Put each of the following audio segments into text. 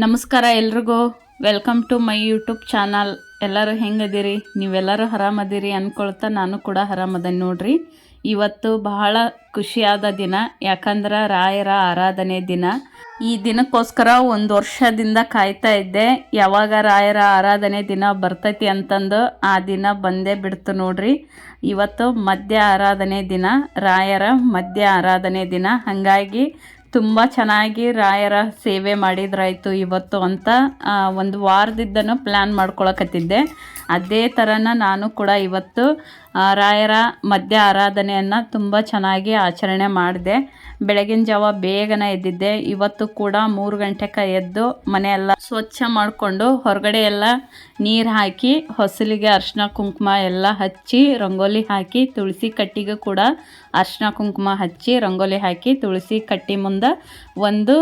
ನಮಸ್ಕಾರ ಎಲ್ರಿಗೂ. Welcome to my YouTube channel. ಎಲ್ಲರೂ ಹೆಂಗದಿರಿ? ನೀವೆಲ್ಲರೂ ಆರಾಮದಿರಿ ಅಂದ್ಕೊಳ್ತಾ ನಾನು ಕೂಡ ಆರಾಮದೀನಿ ನೋಡ್ರಿ. ಇವತ್ತು ಬಹಳ ಖುಷಿಯಾದ ದಿನ, ಯಾಕಂದ್ರೆ ರಾಯರ ಆರಾಧನೆ ದಿನ. ಈ ದಿನಕ್ಕೋಸ್ಕರ ಒಂದು ವರ್ಷದಿಂದ ಕಾಯ್ತಾ ಇದ್ದೆ, ಯಾವಾಗ ರಾಯರ ಆರಾಧನೆ ದಿನ ಬರ್ತೈತಿ ಅಂತಂದು. ಆ ದಿನ ಬಂದೇ ಬಿಡ್ತು ನೋಡ್ರಿ. ಇವತ್ತು ಮಧ್ಯ ಆರಾಧನೆ ದಿನ, ರಾಯರ ಮಧ್ಯ ಆರಾಧನೆ ದಿನ. ಹಾಗಾಗಿ ತುಂಬ ಚೆನ್ನಾಗಿ ರಾಯರ ಸೇವೆ ಮಾಡಿದ್ರಾಯ್ತು ಇವತ್ತು ಅಂತ ಒಂದು ವಾರದಿದ್ದನು ಪ್ಲ್ಯಾನ್ ಮಾಡ್ಕೊಳಕತ್ತಿದ್ದೆ. ಅದೇ ಥರನ ನಾನು ಕೂಡ ಇವತ್ತು ರಾಯರ ಮಧ್ಯ ಆರಾಧನೆಯನ್ನು ತುಂಬ ಚೆನ್ನಾಗಿ ಆಚರಣೆ ಮಾಡಿದೆ. ಬೆಳಗಿನ ಜಾವ ಬೇಗನೆ ಎದ್ದಿದ್ದೆ. ಇವತ್ತು ಕೂಡ 3 ಗಂಟೆಗೆ ಎದ್ದು ಮನೆಯೆಲ್ಲ ಸ್ವಚ್ಛ ಮಾಡಿಕೊಂಡು ಹೊರಗಡೆ ಎಲ್ಲ ನೀರು ಹಾಕಿ ಹೊಸಲಿಗೆ ಅರ್ಶಿನ ಕುಂಕುಮ ಎಲ್ಲ ಹಚ್ಚಿ ರಂಗೋಲಿ ಹಾಕಿ, ತುಳಸಿ ಕಟ್ಟಿಗೂ ಕೂಡ ಅರ್ಶಿನ ಕುಂಕುಮ ಹಚ್ಚಿ ರಂಗೋಲಿ ಹಾಕಿ, ತುಳಸಿ ಕಟ್ಟಿ ಮುಂದೆ ಒಂದು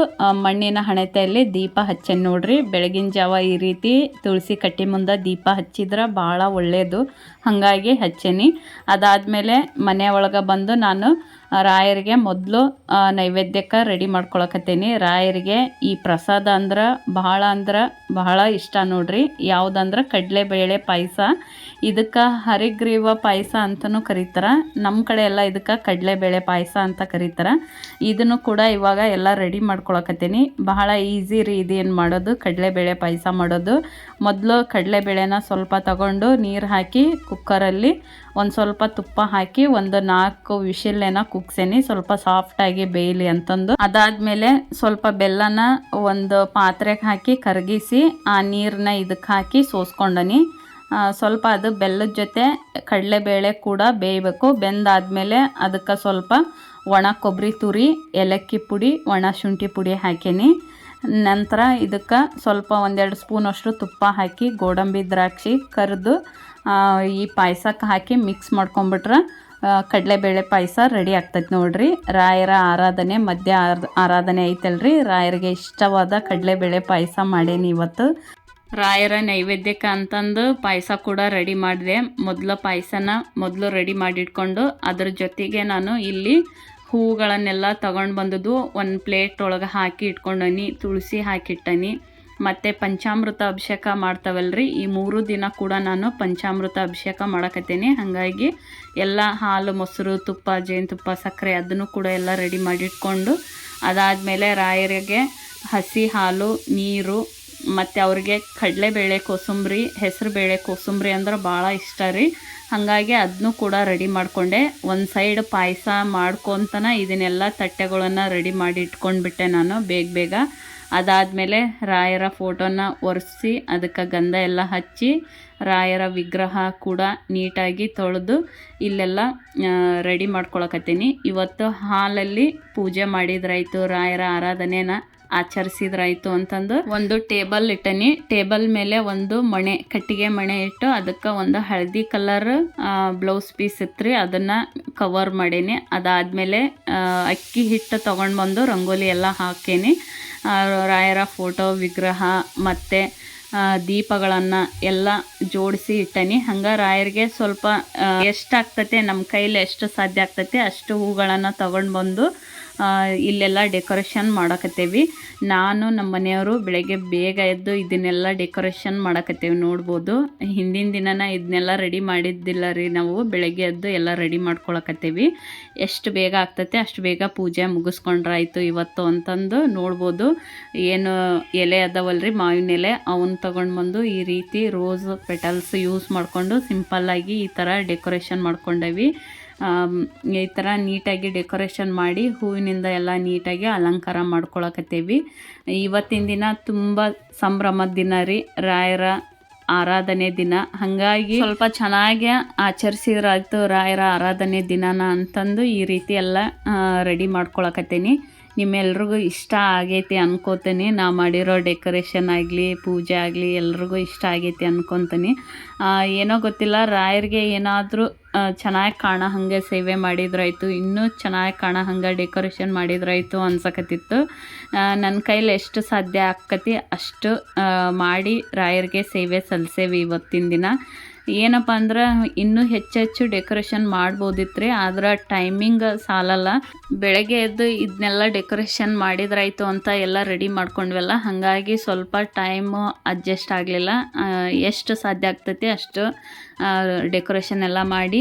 ಮಣ್ಣಿನ ಹಣತೆಯಲ್ಲಿ ದೀಪ ಹಚ್ಚೇನಿ ನೋಡ್ರಿ. ಬೆಳಗಿನ ಜಾವ ಈ ರೀತಿ ತುಳಸಿ ಕಟ್ಟಿ ಮುಂದೆ ದೀಪ ಹಚ್ಚಿದ್ರೆ ಭಾಳ ಒಳ್ಳೆಯದು, ಹಾಗಾಗಿ ಹಚ್ಚೇನಿ. ಅದಾದಮೇಲೆ ಮನೆ ಒಳಗೆ ಬಂದು ನಾನು ರಾಯರಿಗೆ ಮೊದಲು ನೈವೇದ್ಯಕ್ಕೆ ರೆಡಿ ಮಾಡ್ಕೊಳಕತ್ತೀನಿ. ರಾಯರಿಗೆ ಈ ಪ್ರಸಾದ ಅಂದ್ರೆ ಬಹಳ ಇಷ್ಟ ನೋಡ್ರಿ. ಯಾವುದಂದ್ರೆ ಕಡಲೆಬೇಳೆ ಪಾಯಸ. ಇದಕ್ಕೆ ಹರಿಗ್ರೀವ ಪಾಯಸ ಅಂತಲೂ ಕರೀತಾರೆ. ನಮ್ಮ ಕಡೆ ಎಲ್ಲ ಇದಕ್ಕೆ ಕಡಲೆಬೇಳೆ ಪಾಯಸ ಅಂತ ಕರೀತಾರೆ. ಇದನ್ನು ಕೂಡ ಇವಾಗ ಎಲ್ಲ ರೆಡಿ ಮಾಡ್ಕೊಳಕತ್ತೀನಿ. ಬಹಳ ಈಸಿ ರೀ ಇದೇನು ಮಾಡೋದು, ಕಡಲೆಬೇಳೆ ಪಾಯಸ ಮಾಡೋದು. ಮೊದಲು ಕಡಲೆಬೇಳೆನ ಸ್ವಲ್ಪ ತಗೊಂಡು ನೀರು ಹಾಕಿ ಕುಕ್ಕರಲ್ಲಿ ಒಂದು ಸ್ವಲ್ಪ ತುಪ್ಪ ಹಾಕಿ ಒಂದು 4 ವಿಷಿಲ್ಲೇನ ಕುಗ್ಸೇನಿ, ಸ್ವಲ್ಪ ಸಾಫ್ಟಾಗಿ ಬೇಯಲಿ ಅಂತಂದು. ಅದಾದಮೇಲೆ ಸ್ವಲ್ಪ ಬೆಲ್ಲನ ಒಂದು ಪಾತ್ರೆಗೆ ಹಾಕಿ ಕರಗಿಸಿ ಆ ನೀರನ್ನ ಇದಕ್ಕೆ ಹಾಕಿ ಸೋಸ್ಕೊಂಡನಿ. ಸ್ವಲ್ಪ ಅದು ಬೆಲ್ಲದ ಜೊತೆ ಕಡಲೆಬೇಳೆ ಕೂಡ ಬೇಯಬೇಕು. ಬೆಂದಾದಮೇಲೆ ಅದಕ್ಕೆ ಸ್ವಲ್ಪ ಒಣ ಕೊಬ್ಬರಿ ತುರಿ, ಏಲಕ್ಕಿ ಪುಡಿ, ಒಣ ಶುಂಠಿ ಪುಡಿ ಹಾಕೀನಿ. ನಂತರ ಇದಕ್ಕೆ ಸ್ವಲ್ಪ 1-2 ಸ್ಪೂನಷ್ಟು ತುಪ್ಪ ಹಾಕಿ ಗೋಡಂಬಿ ದ್ರಾಕ್ಷಿ ಕರಿದು ಈ ಪಾಯಸಕ್ಕೆ ಹಾಕಿ ಮಿಕ್ಸ್ ಮಾಡ್ಕೊಂಬಿಟ್ರೆ ಕಡಲೆಬೇಳೆ ಪಾಯಸ ರೆಡಿ ಆಗ್ತೈತೆ ನೋಡ್ರಿ. ರಾಯರ ಆರಾಧನೆ ಮಧ್ಯ ಆರಾಧನೆ ಐತಲ್ರಿ, ರಾಯರಿಗೆ ಇಷ್ಟವಾದ ಕಡಲೆಬೇಳೆ ಪಾಯಸ ಮಾಡೇನಿ ಇವತ್ತು. ರಾಯರ ನೈವೇದ್ಯಕ್ಕೆ ಅಂತಂದು ಪಾಯಸ ಕೂಡ ರೆಡಿ ಮಾಡಿದೆ. ಮೊದಲು ರೆಡಿ ಮಾಡಿಟ್ಕೊಂಡು ಅದ್ರ ಜೊತೆಗೆ ನಾನು ಇಲ್ಲಿ ಹೂವುಗಳನ್ನೆಲ್ಲ ತಗೊಂಡು ಬಂದದ್ದು ಒಂದು ಪ್ಲೇಟ್ ಒಳಗೆ ಹಾಕಿ ಇಟ್ಕೊಂಡನಿ, ತುಳಸಿ ಹಾಕಿಟ್ಟನಿ. ಮತ್ತು ಪಂಚಾಮೃತ ಅಭಿಷೇಕ ಮಾಡ್ತಾವಲ್ರಿ, ಈ 3 ದಿನ ಕೂಡ ನಾನು ಪಂಚಾಮೃತ ಅಭಿಷೇಕ ಮಾಡಕತ್ತೀನಿ. ಹಾಗಾಗಿ ಎಲ್ಲ ಹಾಲು, ಮೊಸರು, ತುಪ್ಪ, ಜೇನುತುಪ್ಪ, ಸಕ್ಕರೆ ಅದನ್ನು ಕೂಡ ಎಲ್ಲ ರೆಡಿ ಮಾಡಿಟ್ಕೊಂಡು, ಅದಾದಮೇಲೆ ರಾಯರಿಗೆ ಹಸಿ ಹಾಲು, ನೀರು ಮತ್ತು ಅವ್ರಿಗೆ ಕಡಲೆಬೇಳೆ ಕೋಸಂಬರಿ, ಹೆಸರು ಬೇಳೆ ಕೋಸಂಬರಿ ಅಂದ್ರೆ ಭಾಳ ಇಷ್ಟ ರೀ. ಹಾಗಾಗಿ ಅದನ್ನು ಕೂಡ ರೆಡಿ ಮಾಡಿಕೊಂಡೆ. ಒಂದು ಸೈಡ್ ಪಾಯಸ ಮಾಡ್ಕೊತನ ಇದನ್ನೆಲ್ಲ ತಟ್ಟೆಗಳನ್ನು ರೆಡಿ ಮಾಡಿ ಇಟ್ಕೊಂಡ್ಬಿಟ್ಟೆ ನಾನು ಬೇಗ. ಅದಾದಮೇಲೆ ರಾಯರ ಫೋಟೋನ ಒರೆಸಿ ಅದಕ್ಕೆ ಗಂಧ ಎಲ್ಲ ಹಚ್ಚಿ ರಾಯರ ವಿಗ್ರಹ ಕೂಡ ನೀಟಾಗಿ ತೊಳೆದು ಇಲ್ಲೆಲ್ಲ ರೆಡಿ ಮಾಡ್ಕೊಳಕತ್ತೀನಿ. ಇವತ್ತು ಹಾಲಲ್ಲಿ ಪೂಜೆ ಮಾಡಿದ್ರಾಯ್ತು, ರಾಯರ ಆರಾಧನೆನ ಆಚರಿಸಿದ್ರಾಯ್ತು ಅಂತಂದು ಒಂದು ಟೇಬಲ್ ಇಟ್ಟನಿ. ಟೇಬಲ್ ಮೇಲೆ ಒಂದು ಕಟ್ಟಿಗೆ ಮಣೆ ಇಟ್ಟು ಅದಕ್ಕೆ ಒಂದು ಹಳದಿ ಕಲರ್ ಬ್ಲೌಸ್ ಪೀಸ್ ಇತ್ತು, ಅದನ್ನು ಕವರ್ ಮಾಡೀನಿ. ಅದಾದಮೇಲೆ ಅಕ್ಕಿ ಹಿಟ್ಟು ತೊಗೊಂಡು ಬಂದು ರಂಗೋಲಿ ಎಲ್ಲ ಹಾಕೇನಿ. ರಾಯರ ಫೋಟೋ, ವಿಗ್ರಹ ಮತ್ತು ದೀಪಗಳನ್ನು ಎಲ್ಲ ಜೋಡಿಸಿ ಇಟ್ಟನಿ. ಹಂಗೆ ರಾಯರಿಗೆ ಸ್ವಲ್ಪ ಎಷ್ಟಾಗ್ತತೆ, ನಮ್ಮ ಕೈಲಿ ಎಷ್ಟು ಸಾಧ್ಯ ಆಗ್ತೈತೆ ಅಷ್ಟು ಹೂಗಳನ್ನು ತಗೊಂಡು ಬಂದು ಇಲ್ಲೆಲ್ಲ ಡೆಕೋರೇಷನ್ ಮಾಡಕತ್ತೇವಿ. ನಾನು ನಮ್ಮ ಮನೆಯವರು ಬೆಳಗ್ಗೆ ಬೇಗ ಎದ್ದು ಇದನ್ನೆಲ್ಲ ಡೆಕೋರೇಷನ್ ಮಾಡಕತ್ತೇವಿ. ನೋಡ್ಬೋದು, ಹಿಂದಿನ ದಿನನ ಇದನ್ನೆಲ್ಲ ರೆಡಿ ಮಾಡಿದ್ದಿಲ್ಲ ರೀ ನಾವು. ಬೆಳಗ್ಗೆ ಎದ್ದು ಎಲ್ಲ ರೆಡಿ ಮಾಡ್ಕೊಳಕತ್ತೇವಿ. ಎಷ್ಟು ಬೇಗ ಆಗ್ತೈತೆ ಅಷ್ಟು ಬೇಗ ಪೂಜೆ ಮುಗಿಸ್ಕೊಂಡ್ರಾಯ್ತು ಇವತ್ತು ಅಂತಂದು. ನೋಡ್ಬೋದು, ಏನು ಎಲೆ ಅದಾವಲ್ರಿ ಮಾವಿನ ಎಲೆ, ಅವನ್ನ ತೊಗೊಂಡು ಬಂದು ಈ ರೀತಿ ರೋಸ್ ಪೆಟಲ್ಸ್ ಯೂಸ್ ಮಾಡಿಕೊಂಡು ಸಿಂಪಲ್ಲಾಗಿ ಈ ಥರ ಡೆಕೋರೇಷನ್ ಮಾಡ್ಕೊಂಡೇವಿ. ಈ ಥರ ನೀಟಾಗಿ ಡೆಕೋರೇಷನ್ ಮಾಡಿ ಹೂವಿನಿಂದ ಎಲ್ಲ ನೀಟಾಗಿ ಅಲಂಕಾರ ಮಾಡ್ಕೊಳಕತ್ತೇವಿ. ಇವತ್ತಿನ ದಿನ ತುಂಬ ಸಂಭ್ರಮದ ದಿನ ರೀ, ರಾಯರ ಆರಾಧನೆ ದಿನ. ಹಾಗಾಗಿ ಸ್ವಲ್ಪ ಚೆನ್ನಾಗಿ ಆಚರಿಸಿದ್ರಾಯ್ತು ರಾಯರ ಆರಾಧನೆ ದಿನಾನ ಅಂತಂದು ಈ ರೀತಿ ಎಲ್ಲ ರೆಡಿ ಮಾಡ್ಕೊಳಕತ್ತೀನಿ. ನಿಮ್ಮೆಲ್ರಿಗೂ ಇಷ್ಟ ಆಗೈತಿ ಅನ್ಕೋತೀನಿ. ನಾ ಮಾಡಿರೋ ಡೆಕೋರೇಷನ್ ಆಗಲಿ, ಪೂಜೆ ಆಗಲಿ ಎಲ್ರಿಗೂ ಇಷ್ಟ ಆಗೈತಿ ಅನ್ಕೊತೀನಿ. ಏನೋ ಗೊತ್ತಿಲ್ಲ, ರಾಯರಿಗೆ ಏನಾದರೂ ಚೆನ್ನಾಗಿ ಕಾಣೋ ಹಾಗೆ ಸೇವೆ ಮಾಡಿದ್ರಾಯ್ತು, ಇನ್ನೂ ಚೆನ್ನಾಗಿ ಕಾಣೋ ಹಂಗೆ ಡೆಕೋರೇಷನ್ ಮಾಡಿದ್ರಾಯ್ತು ಅನ್ಸಕತ್ತಿತ್ತು. ನನ್ನ ಕೈಲಿ ಎಷ್ಟು ಸಾಧ್ಯ ಆಕ್ಕತಿ ಅಷ್ಟು ಮಾಡಿ ರಾಯರಿಗೆ ಸೇವೆ ಸಲ್ಲಿಸೇವಿ ಇವತ್ತಿನ ದಿನ. ಏನಪ್ಪ ಅಂದ್ರೆ ಇನ್ನೂ ಹೆಚ್ಚೆಚ್ಚು ಡೆಕೋರೇಷನ್ ಮಾಡ್ಬೋದಿತ್ತು, ಆದ್ರೆ ಟೈಮಿಂಗ್ ಸಾಲಲ್ಲ. ಬೆಳಗ್ಗೆ ಎದ್ದು ಇದನ್ನೆಲ್ಲ ಡೆಕೋರೇಷನ್ ಮಾಡಿದ್ರಾಯ್ತು ಅಂತ ಎಲ್ಲ ರೆಡಿ ಮಾಡ್ಕೊಂಡ್ವಲ್ಲ, ಹಾಗಾಗಿ ಸ್ವಲ್ಪ ಟೈಮು ಅಡ್ಜಸ್ಟ್ ಆಗಲಿಲ್ಲ. ಎಷ್ಟು ಸಾಧ್ಯ ಆಗ್ತೈತಿ ಅಷ್ಟು ಡೆಕೋರೇಷನ್ ಎಲ್ಲ ಮಾಡಿ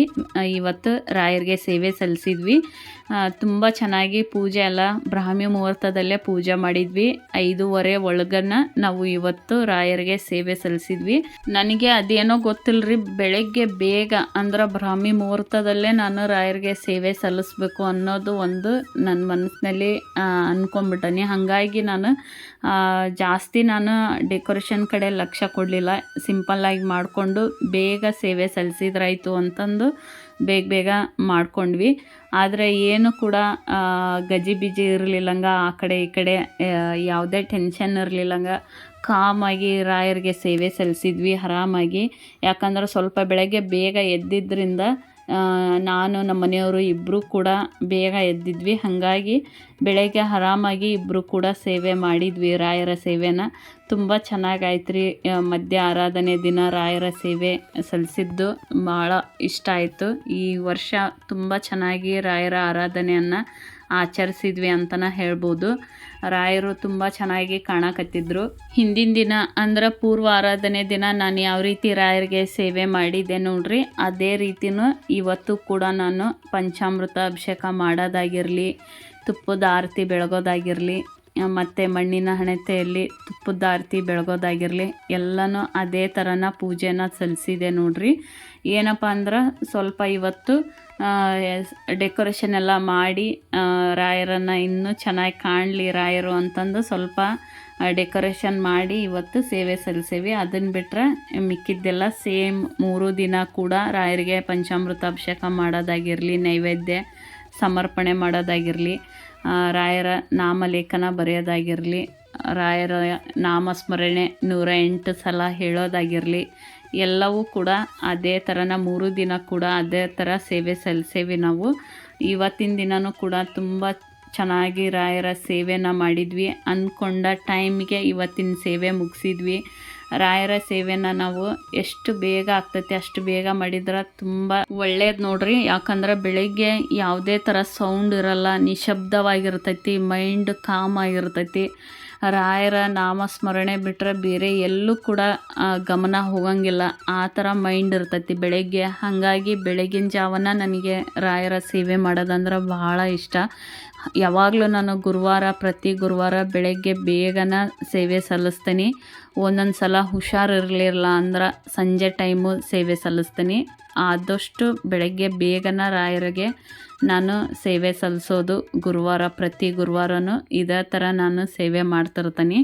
ಇವತ್ತು ರಾಯರಿಗೆ ಸೇವೆ ಸಲ್ಲಿಸಿದ್ವಿ. ತುಂಬ ಚೆನ್ನಾಗಿ ಪೂಜೆ ಎಲ್ಲ ಬ್ರಾಹ್ಮಿ ಮುಹೂರ್ತದಲ್ಲೇ ಪೂಜೆ ಮಾಡಿದ್ವಿ. 5:15 ಒಳಗನ್ನ ನಾವು ಇವತ್ತು ರಾಯರಿಗೆ ಸೇವೆ ಸಲ್ಲಿಸಿದ್ವಿ. ನನಗೆ ಅದೇನೋ ಗೊತ್ತಿಲ್ಲರಿ, ಬೆಳಗ್ಗೆ ಬೇಗ ಅಂದ್ರೆ ಬ್ರಾಹ್ಮಿ ಮುಹೂರ್ತದಲ್ಲೇ ನಾನು ರಾಯರಿಗೆ ಸೇವೆ ಸಲ್ಲಿಸ್ಬೇಕು ಅನ್ನೋದು ಒಂದು ನನ್ನ ಮನಸ್ಸಿನಲ್ಲಿ ಅಂದ್ಕೊಂಡ್ಬಿಟ್ಟನಿ. ಹಾಗಾಗಿ ನಾನು ಜಾಸ್ತಿ ಡೆಕೋರೇಷನ್ ಕಡೆ ಲಕ್ಷ್ಯ ಕೊಡಲಿಲ್ಲ. ಸಿಂಪಲ್ಲಾಗಿ ಮಾಡಿಕೊಂಡು ಬೇಗ ಸೇವೆ ಸಲ್ಲಿಸಿದ್ರಾಯ್ತು ಅಂತಂದು ಬೇಗ ಮಾಡ್ಕೊಂಡ್ವಿ. ಆದರೆ ಏನು ಕೂಡ ಗಜಿಬಿಜಿ ಇರಲಿಲ್ಲಂಗ, ಆ ಕಡೆ ಈ ಕಡೆ ಯಾವುದೇ ಟೆನ್ಷನ್ ಇರಲಿಲ್ಲಂಗ ಕಾಮಾಗಿ ರಾಯರಿಗೆ ಸೇವೆ ಸಲ್ಲಿಸಿದ್ವಿ ಆರಾಮಾಗಿ. ಯಾಕಂದ್ರೆ ಸ್ವಲ್ಪ ಬೆಳಗ್ಗೆ ಬೇಗ ಎದ್ದಿದ್ದರಿಂದ ನಾನು ನಮ್ಮ ಮನೆಯವರು ಇಬ್ಬರು ಕೂಡ ಬೇಗ ಎದ್ದಿದ್ವಿ. ಹಾಗಾಗಿ ಬೆಳಗ್ಗೆ ಆರಾಮಾಗಿ ಇಬ್ಬರು ಕೂಡ ಸೇವೆ ಮಾಡಿದ್ವಿ ರಾಯರ ಸೇವೆನ. ತುಂಬ ಚೆನ್ನಾಗಾಯ್ತು ರೀ. ಮಧ್ಯ ಆರಾಧನೆ ದಿನ ರಾಯರ ಸೇವೆ ಸಲ್ಲಿಸಿದ್ದು ಭಾಳ ಇಷ್ಟ ಆಯಿತು. ಈ ವರ್ಷ ತುಂಬ ಚೆನ್ನಾಗಿ ರಾಯರ ಆರಾಧನೆಯನ್ನು ಆಚರಿಸಿದ್ವಿ ಅಂತಲೇ ಹೇಳ್ಬೋದು. ರಾಯರು ತುಂಬ ಚೆನ್ನಾಗಿ ಕಾಣಕತ್ತಿದ್ರು. ಹಿಂದಿನ ದಿನ ಅಂದ್ರೆ ಪೂರ್ವ ಆರಾಧನೆ ದಿನ ನಾನು ಯಾವ ರೀತಿ ರಾಯರಿಗೆ ಸೇವೆ ಮಾಡಿದ್ದೆ ನೋಡ್ರಿ, ಅದೇ ರೀತಿನೂ ಇವತ್ತು ಕೂಡ ನಾನು ಪಂಚಾಮೃತ ಅಭಿಷೇಕ ಮಾಡೋದಾಗಿರಲಿ, ತುಪ್ಪದ ಆರತಿ ಬೆಳಗೋದಾಗಿರಲಿ, ಮತ್ತು ಮಣ್ಣಿನ ಹಣತೆಯಲ್ಲಿ ತುಪ್ಪದ ಆರತಿ ಬೆಳಗೋದಾಗಿರಲಿ, ಎಲ್ಲನೂ ಅದೇ ಥರನ ಪೂಜೆನ ಸಲ್ಲಿಸಿದೆ ನೋಡ್ರಿ. ಏನಪ್ಪ ಅಂದ್ರೆ ಸ್ವಲ್ಪ ಇವತ್ತು ಡೆಕೋರೇಷನ್ ಎಲ್ಲ ಮಾಡಿ ರಾಯರನ್ನು ಇನ್ನೂ ಚೆನ್ನಾಗಿ ಕಾಣಲಿ ರಾಯರು ಅಂತಂದು ಸ್ವಲ್ಪ ಡೆಕೋರೇಷನ್ ಮಾಡಿ ಇವತ್ತು ಸೇವೆ ಸಲ್ಲಿಸೇವಿ. ಅದನ್ನು ಬಿಟ್ಟರೆ ಮಿಕ್ಕಿದ್ದೆಲ್ಲ ಸೇಮ್ 3 ದಿನ ಕೂಡ ರಾಯರಿಗೆ ಪಂಚಾಮೃತ ಅಭಿಷೇಕ ಮಾಡೋದಾಗಿರಲಿ, ನೈವೇದ್ಯ ಸಮರ್ಪಣೆ ಮಾಡೋದಾಗಿರಲಿ, ರಾಯರ ನಾಮಲೇಖನ ಬರೆಯೋದಾಗಿರಲಿ, ರಾಯರ ನಾಮಸ್ಮರಣೆ 108 ಸಲ ಹೇಳೋದಾಗಿರಲಿ, ಎಲ್ಲವೂ ಕೂಡ ಅದೇ ಥರನ 3 ದಿನ ಕೂಡ ಅದೇ ಥರ ಸೇವೆ ಸಲ್ಲಿಸೇವಿ ನಾವು. ಇವತ್ತಿನ ದಿನವೂ ಕೂಡ ತುಂಬ ಚೆನ್ನಾಗಿ ರಾಯರ ಸೇವೆನ ಮಾಡಿದ್ವಿ. ಅಂದ್ಕೊಂಡ ಟೈಮಿಗೆ ಇವತ್ತಿನ ಸೇವೆ ಮುಗಿಸಿದ್ವಿ. ರಾಯರ ಸೇವೆನ ನಾವು ಎಷ್ಟು ಬೇಗ ಆಗ್ತೈತಿ ಅಷ್ಟು ಬೇಗ ಮಾಡಿದ್ರೆ ತುಂಬ ಒಳ್ಳೇದು ನೋಡ್ರಿ. ಯಾಕಂದ್ರೆ ಬೆಳಗ್ಗೆ ಯಾವುದೇ ಥರ ಸೌಂಡ್ ಇರಲ್ಲ, ನಿಶಬ್ದವಾಗಿರ್ತೈತಿ, ಮೈಂಡ್ ಕಾಮ್ ಆಗಿರ್ತೈತಿ. ರಾಯರ ನಾಮಸ್ಮರಣೆ ಬಿಟ್ಟರೆ ಬೇರೆ ಎಲ್ಲೂ ಕೂಡ ಗಮನ ಹೋಗಂಗಿಲ್ಲ, ಆ ಥರ ಮೈಂಡ್ ಇರ್ತೈತಿ ಬೆಳಗ್ಗೆ. ಹಾಗಾಗಿ ಬೆಳಗಿನ ಜಾವನ ನನಗೆ ರಾಯರ ಸೇವೆ ಮಾಡೋದಂದ್ರೆ ಭಾಳ ಇಷ್ಟ. ಯಾವಾಗಲೂ ನಾನು ಪ್ರತಿ ಗುರುವಾರ ಬೆಳಗ್ಗೆ ಬೇಗನ ಸೇವೆ ಸಲ್ಲಿಸ್ತೀನಿ. ಒಂದೊಂದು ಸಲ ಹುಷಾರಿರಲಿಲ್ಲ ಅಂದ್ರೆ ಸಂಜೆ ಟೈಮು ಸೇವೆ ಸಲ್ಲಿಸ್ತೀನಿ. ಆದಷ್ಟು ಬೆಳಗ್ಗೆ ಬೇಗನ ರಾಯರಿಗೆ ನಾನು ಸೇವೆ ಸಲ್ಲಿಸೋದು ಪ್ರತಿ ಗುರುವಾರನೂ ಇದೇ ಥರ ನಾನು ಸೇವೆ ಮಾಡ್ತಿರ್ತೀನಿ.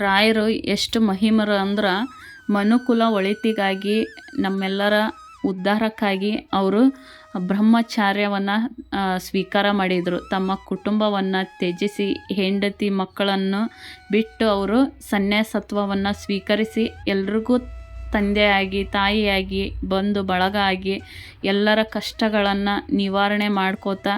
ರಾಯರು ಎಷ್ಟು ಮಹಿಮರು ಅಂದ್ರೆ ಮನುಕುಲ ಒಳಿತಿಗಾಗಿ ನಮ್ಮೆಲ್ಲರ ಉದ್ಧಾರಕ್ಕಾಗಿ ಅವರು ಬ್ರಹ್ಮಚಾರ್ಯವನ್ನು ಸ್ವೀಕಾರ ಮಾಡಿದರು. ತಮ್ಮ ಕುಟುಂಬವನ್ನು ತ್ಯಜಿಸಿ ಹೆಂಡತಿ ಮಕ್ಕಳನ್ನು ಬಿಟ್ಟು ಅವರು ಸನ್ಯಾಸತ್ವವನ್ನು ಸ್ವೀಕರಿಸಿ ಎಲ್ರಿಗೂ ತಂದೆಯಾಗಿ ತಾಯಿಯಾಗಿ ಬಂಧು ಬಳಗ ಆಗಿ ಎಲ್ಲರ ಕಷ್ಟಗಳನ್ನು ನಿವಾರಣೆ ಮಾಡ್ಕೋತಾ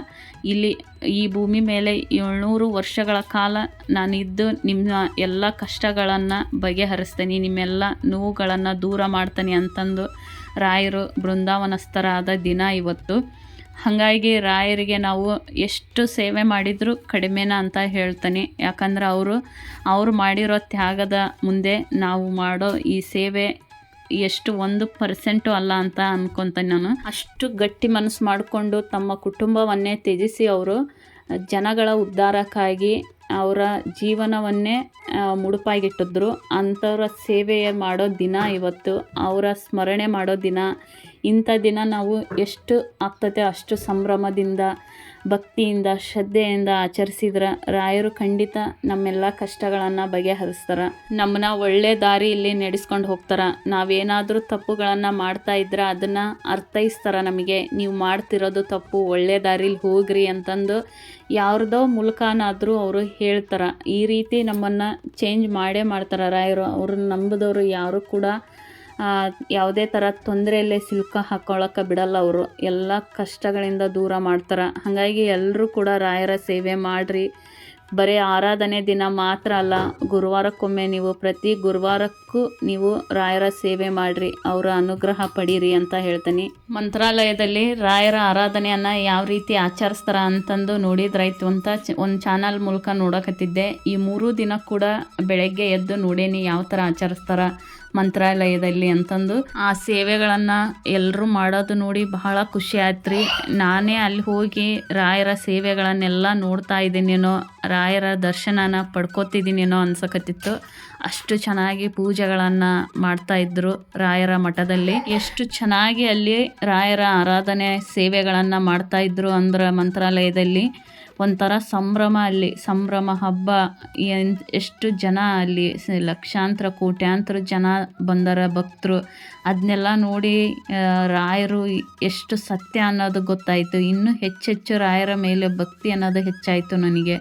ಇಲ್ಲಿ ಈ ಭೂಮಿ ಮೇಲೆ 700 ವರ್ಷಗಳ ಕಾಲ ನಾನಿದ್ದು ನಿಮ್ಮ ಎಲ್ಲ ಕಷ್ಟಗಳನ್ನು ಬಗೆಹರಿಸ್ತೀನಿ, ನಿಮ್ಮೆಲ್ಲ ನೋವುಗಳನ್ನು ದೂರ ಮಾಡ್ತೀನಿ ಅಂತಂದು ರಾಯರು ಬೃಂದಾವನಸ್ಥರಾದ ದಿನ ಇವತ್ತು. ಹಾಗಾಗಿ ರಾಯರಿಗೆ ನಾವು ಎಷ್ಟು ಸೇವೆ ಮಾಡಿದರೂ ಕಡಿಮೆನ ಅಂತ ಹೇಳ್ತೀನಿ. ಯಾಕಂದ್ರೆ ಅವರು ಮಾಡಿರೋ ತ್ಯಾಗದ ಮುಂದೆ ನಾವು ಮಾಡೋ ಈ ಸೇವೆ ಎಷ್ಟು 1% ಅಲ್ಲ ಅಂತ ಅನ್ಕೊತೀನಿ ನಾನು. ಅಷ್ಟು ಗಟ್ಟಿ ಮನಸ್ಸು ಮಾಡಿಕೊಂಡು ತಮ್ಮ ಕುಟುಂಬವನ್ನೇ ತ್ಯಜಿಸಿ ಅವರು ಜನಗಳ ಉದ್ಧಾರಕ್ಕಾಗಿ ಅವರ ಜೀವನವನ್ನೇ ಮುಡುಪಾಗಿಟ್ಟಿದ್ರು. ಅಂಥವ್ರ ಸೇವೆ ಮಾಡೋ ದಿನ ಇವತ್ತು, ಅವರ ಸ್ಮರಣೆ ಮಾಡೋ ದಿನ. ಇಂಥ ದಿನ ನಾವು ಎಷ್ಟು ಆಗ್ತದೆ ಅಷ್ಟು ಸಂಭ್ರಮದಿಂದ, ಭಕ್ತಿಯಿಂದ, ಶ್ರದ್ಧೆಯಿಂದ ಆಚರಿಸಿದ್ರೆ ರಾಯರು ಖಂಡಿತ ನಮ್ಮೆಲ್ಲ ಕಷ್ಟಗಳನ್ನು ಬಗೆಹರಿಸ್ತಾರೆ, ನಮ್ಮನ್ನ ಒಳ್ಳೆ ದಾರಿಯಲ್ಲಿ ನಡೆಸ್ಕೊಂಡು ಹೋಗ್ತಾರೆ. ನಾವೇನಾದರೂ ತಪ್ಪುಗಳನ್ನು ಮಾಡ್ತಾ ಇದ್ರೆ ಅದನ್ನು ಅರ್ಥೈಸ್ತಾರೆ ನಮಗೆ. ನೀವು ಮಾಡ್ತಿರೋದು ತಪ್ಪು, ಒಳ್ಳೆ ದಾರಿಲಿ ಹೋಗ್ರಿ ಅಂತಂದು ಯಾರ್ದೋ ಮೂಲಕನಾದರೂ ಅವರು ಹೇಳ್ತಾರೆ. ಈ ರೀತಿ ನಮ್ಮನ್ನು ಚೇಂಜ್ ಮಾಡೇ ಮಾಡ್ತಾರೆ ರಾಯರು. ಅವ್ರನ್ನ ನಂಬಿದವರು ಯಾರು ಕೂಡ ಯಾವುದೇ ಥರ ತೊಂದರೆಯಲ್ಲೇ ಸಿಲುಕ ಹಾಕ್ಕೊಳ್ಳೋಕೆ ಬಿಡಲ್ಲ. ಅವರು ಎಲ್ಲ ಕಷ್ಟಗಳಿಂದ ದೂರ ಮಾಡ್ತಾರೆ. ಹಾಗಾಗಿ ಎಲ್ಲರೂ ಕೂಡ ರಾಯರ ಸೇವೆ ಮಾಡಿರಿ. ಬರೀ ಆರಾಧನೆ ದಿನ ಮಾತ್ರ ಅಲ್ಲ, ಗುರುವಾರಕ್ಕೊಮ್ಮೆ ನೀವು ಪ್ರತಿ ಗುರುವಾರಕ್ಕೂ ನೀವು ರಾಯರ ಸೇವೆ ಮಾಡಿರಿ, ಅವರ ಅನುಗ್ರಹ ಪಡೀರಿ ಅಂತ ಹೇಳ್ತೀನಿ. ಮಂತ್ರಾಲಯದಲ್ಲಿ ರಾಯರ ಆರಾಧನೆಯನ್ನು ಯಾವ ರೀತಿ ಆಚರಿಸ್ತಾರ ಅಂತಂದು ನೋಡಿದ್ರಾಯ್ತು ಅಂತ ಒಂದು ಚಾನಲ್ ಮೂಲಕ ನೋಡಕತ್ತಿದ್ದೆ. ಈ 3 ದಿನ ಕೂಡ ಬೆಳಗ್ಗೆ ಎದ್ದು ನೋಡೇನಿ ಯಾವ ಥರ ಆಚರಿಸ್ತಾರ ಮಂತ್ರಾಲಯದಲ್ಲಿ ಅಂತಂದು. ಆ ಸೇವೆಗಳನ್ನು ಎಲ್ಲರೂ ಮಾಡೋದು ನೋಡಿ ಬಹಳ ಖುಷಿ ಆಯ್ತು. ನಾನೇ ಅಲ್ಲಿ ಹೋಗಿ ರಾಯರ ಸೇವೆಗಳನ್ನೆಲ್ಲ ನೋಡ್ತಾ ಇದ್ದೀನೇನೋ, ರಾಯರ ದರ್ಶನನ ಪಡ್ಕೋತಿದ್ದೀನೇನೋ ಅನ್ಸಕತ್ತಿತ್ತು. ಅಷ್ಟು ಚೆನ್ನಾಗಿ ಪೂಜೆಗಳನ್ನು ಮಾಡ್ತಾಯಿದ್ರು ರಾಯರ ಮಠದಲ್ಲಿ. ಎಷ್ಟು ಚೆನ್ನಾಗಿ ಅಲ್ಲಿ ರಾಯರ ಆರಾಧನೆ ಸೇವೆಗಳನ್ನು ಮಾಡ್ತಾಯಿದ್ರು ಅಂದ್ರೆ ಮಂತ್ರಾಲಯದಲ್ಲಿ ಒಂಥರ ಸಂಭ್ರಮ. ಅಲ್ಲಿ ಸಂಭ್ರಮ ಹಬ್ಬ. ಎಷ್ಟು ಜನ ಅಲ್ಲಿ ಲಕ್ಷಾಂತರ ಕೋಟ್ಯಾಂತರ ಜನ ಬಂದರ ಭಕ್ತರು. ಅದನ್ನೆಲ್ಲ ನೋಡಿ ರಾಯರು ಎಷ್ಟು ಸತ್ಯ ಅನ್ನೋದು ಗೊತ್ತಾಯಿತು. ಇನ್ನೂ ಹೆಚ್ಚೆಚ್ಚು ರಾಯರ ಮೇಲೆ ಭಕ್ತಿ ಅನ್ನೋದು ಹೆಚ್ಚಾಯಿತು ನನಗೆ.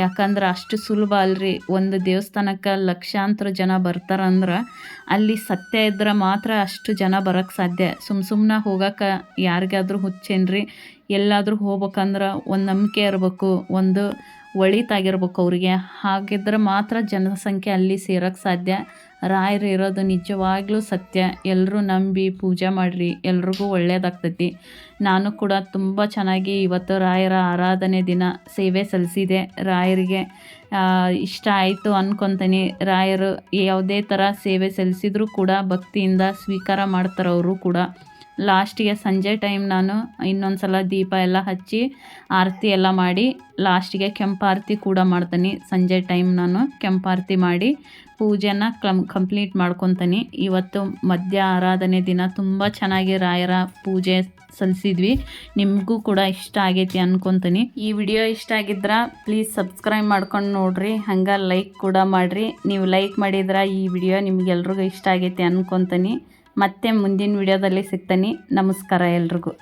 ಯಾಕಂದ್ರೆ ಅಷ್ಟು ಸುಲಭ ಅಲ್ರಿ, ಒಂದು ದೇವಸ್ಥಾನಕ್ಕೆ ಲಕ್ಷಾಂತರ ಜನ ಬರ್ತಾರಂದ್ರೆ ಅಲ್ಲಿ ಸತ್ಯ ಇದ್ರೆ ಮಾತ್ರ ಅಷ್ಟು ಜನ ಬರೋಕ್ಕೆ ಸಾಧ್ಯ. ಸುಮ್ಮನೆ ಹೋಗೋಕೆ ಯಾರಿಗಾದ್ರೂ ಹುಚ್ಚೇನ್ರಿ. ಎಲ್ಲಾದರೂ ಹೋಗ್ಬೇಕಂದ್ರೆ ಒಂದು ನಂಬಿಕೆ ಇರಬೇಕು, ಒಂದು ಒಳಿತಾಗಿರ್ಬೇಕು ಅವ್ರಿಗೆ. ಹಾಗಿದ್ರೆ ಮಾತ್ರ ಜನಸಂಖ್ಯೆ ಅಲ್ಲಿ ಸೇರೋಕ್ಕೆ ಸಾಧ್ಯ. ರಾಯರು ಇರೋದು ನಿಜವಾಗ್ಲೂ ಸತ್ಯ. ಎಲ್ಲರೂ ನಂಬಿ ಪೂಜೆ ಮಾಡಿರಿ, ಎಲ್ರಿಗೂ ಒಳ್ಳೆಯದಾಗ್ತೈತಿ. ನಾನು ಕೂಡ ತುಂಬ ಚೆನ್ನಾಗಿ ಇವತ್ತು ರಾಯರ ಆರಾಧನೆ ದಿನ ಸೇವೆ ಸಲ್ಲಿಸಿದೆ. ರಾಯರಿಗೆ ಇಷ್ಟ ಆಯಿತು ಅಂದ್ಕೊತೀನಿ. ರಾಯರು ಯಾವುದೇ ಥರ ಸೇವೆ ಸಲ್ಲಿಸಿದ್ರೂ ಕೂಡ ಭಕ್ತಿಯಿಂದ ಸ್ವೀಕಾರ ಮಾಡ್ತಾರೆ ಅವರು ಕೂಡ. ಲಾಸ್ಟಿಗೆ ಸಂಜೆ ಟೈಮ್ ನಾನು ಇನ್ನೊಂದು ಸಲ ದೀಪ ಎಲ್ಲ ಹಚ್ಚಿ ಆರತಿ ಎಲ್ಲ ಮಾಡಿ ಲಾಸ್ಟಿಗೆ ಕೆಂಪಾರತಿ ಕೂಡ ಮಾಡ್ತೀನಿ. ಸಂಜೆ ಟೈಮ್ ನಾನು ಕೆಂಪಾರತಿ ಮಾಡಿ ಪೂಜೆನ ಕಂಪ್ಲೀಟ್ ಮಾಡ್ಕೊತೀನಿ. ಇವತ್ತು ಮಧ್ಯ ಆರಾಧನೆ ದಿನ ತುಂಬ ಚೆನ್ನಾಗಿ ರಾಯರ ಪೂಜೆ ಸಲ್ಲಿಸಿದ್ವಿ. ನಿಮಗೂ ಕೂಡ ಇಷ್ಟ ಆಗೈತಿ ಅನ್ಕೊತೀನಿ. ಈ ವಿಡಿಯೋ ಇಷ್ಟ ಆಗಿದ್ರೆ ಪ್ಲೀಸ್ ಸಬ್ಸ್ಕ್ರೈಬ್ ಮಾಡ್ಕೊಂಡು ನೋಡ್ರಿ, ಹಂಗೆ ಲೈಕ್ ಕೂಡ ಮಾಡಿರಿ. ನೀವು ಲೈಕ್ ಮಾಡಿದ್ರೆ ಈ ವಿಡಿಯೋ ನಿಮಗೆಲ್ರಿಗೂ ಇಷ್ಟ ಆಗೈತಿ ಅನ್ಕೊತೀನಿ. ಮತ್ತೆ ಮುಂದಿನ ವಿಡಿಯೋದಲ್ಲಿ ಸಿಗ್ತೀನಿ. ನಮಸ್ಕಾರ ಎಲ್ರಿಗೂ.